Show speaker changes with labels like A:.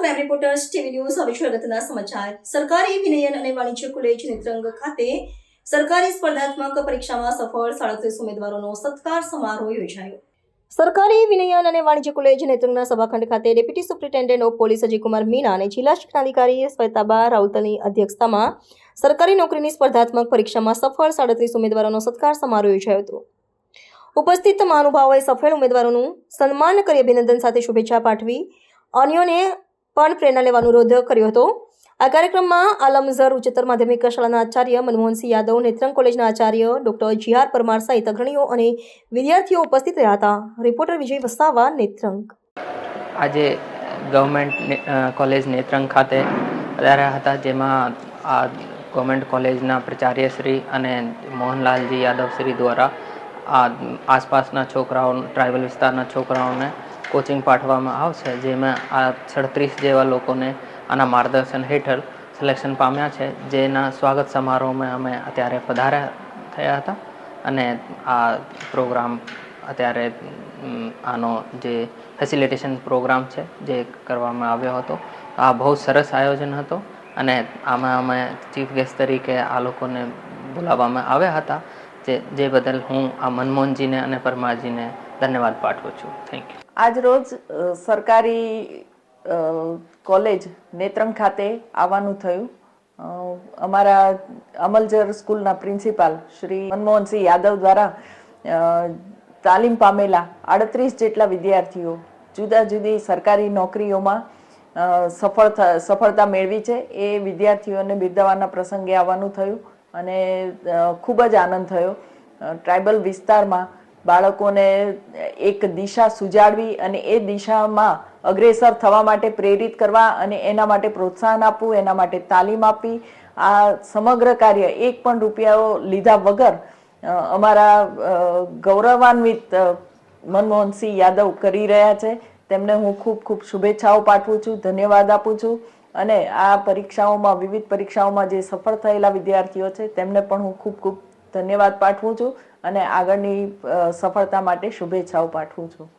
A: Crime reporters TV news હવે છે અગત્યના સમાચાર। સરકારી વિનયન અને વાણિજ્ય કોલેજ નેત્રંગ ખાતે સરકારી સ્પર્ધાત્મક પરીક્ષામાં સફળ 37 ઉમેદવારોનો સત્કાર સમારોહ યોજાયો। સરકારી વિનયન અને વાણિજ્ય કોલેજ નેત્રંગના સભાખંડ ખાતે deputy superintendent of police Ajaykumar Meena અને જિલ્લા શિક્ષણાધિકારી શ્વેતાબા રાઉતની અધ્યક્ષતામાં સરકારી નોકરીની સ્પર્ધાત્મક પરીક્ષામાં સફળ 37 ઉમેદવારોનો સત્કાર સમારોહ યોજાયો હતો। ઉપસ્થિત મહાનુભાવોએ સફળ ઉમેદવારોનું સન્માન કરી અભિનંદન સાથે શુભેચ્છા પાઠવી અન્યોને પણ પ્રેરણા લેવાનો અનુરોધ કર્યો હતો। આ કાર્યક્રમમાં આલમઝર ઉચ્ચતર માધ્યમિક શાળાના આચાર્ય મનમોહનસિંહ યાદવ, નેત્રંગ કોલેજના આચાર્ય ડોક્ટર જીઆર પરમાર સહિત અગ્રણીઓ અને વિદ્યાર્થીઓ ઉપસ્થિત રહ્યા હતા। રિપોર્ટર વિજય વસાવા, નેત્રંગ।
B: આજે ગવર્મેન્ટ કોલેજ નેત્રંગ ખાતે પધાર્યા હતા, જેમાં આ ગવર્મેન્ટ કોલેજના પ્રાચાર્યશ્રી અને મોહનલાલજી યાદવશ્રી દ્વારા આ આસપાસના છોકરાઓ, ટ્રાઇબલ વિસ્તારના છોકરાઓને કોચિંગ પાઠવવામાં આવશે, જેમાં આ 37 જેવા લોકોને આના માર્ગદર્શન હેઠળ સિલેક્શન પામ્યા છે, જેના સ્વાગત સમારોહમાં અમે અત્યારે પધાર્યા થયા હતા અને આ પ્રોગ્રામ અત્યારે આનો જે ફેસિલિટેશન પ્રોગ્રામ છે જે કરવામાં આવ્યો હતો। આ બહુ સરસ આયોજન હતો અને આમાં અમે ચીફ ગેસ્ટ તરીકે આ લોકોને બોલાવવામાં આવ્યા હતા, જે બદલ હું આ મનમોહનજીને અને પરમારજીને ધન્યવાદ પાઠવું છું। Thank you.
C: આજ રોજ સરકારી કોલેજ નેત્રંગ ખાતે આવવાનું થયું। અમારા અમલજર સ્કૂલના પ્રિન્સિપાલ શ્રી મનમોહનસિંહ યાદવ દ્વારા તાલીમ પામેલા 38 જેટલા વિદ્યાર્થીઓ જુદા જુદી સરકારી નોકરીઓમાં સફળતા મેળવી છે, એ વિદ્યાર્થીઓને બિરદાવવાના પ્રસંગે આવવાનું થયું અને ખૂબ જ આનંદ થયો। ટ્રાઇબલ વિસ્તારમાં બાળકોને એક દિશા સુજાડવી અને એ દિશામાં અગ્રેસર થવા માટે પ્રેરિત કરવા અને એના માટે પ્રોત્સાહન આપવું, એના માટે તાલીમ આપી, આ સમગ્ર કાર્ય એક પણ રૂપિયાઓ લીધા વગર અમારા ગૌરવાન્વિત મનમોહનસિંહ યાદવ કરી રહ્યા છે। તેમને હું ખૂબ ખૂબ શુભેચ્છાઓ પાઠવું છું, ધન્યવાદ આપું છું અને આ પરીક્ષાઓમાં, વિવિધ પરીક્ષાઓમાં જે સફળ થયેલા વિદ્યાર્થીઓ છે તેમને પણ હું ખૂબ ખૂબ ધન્યવાદ પાઠવું છું અને આગળની સફળતા માટે શુભેચ્છાઓ પાઠવું છું।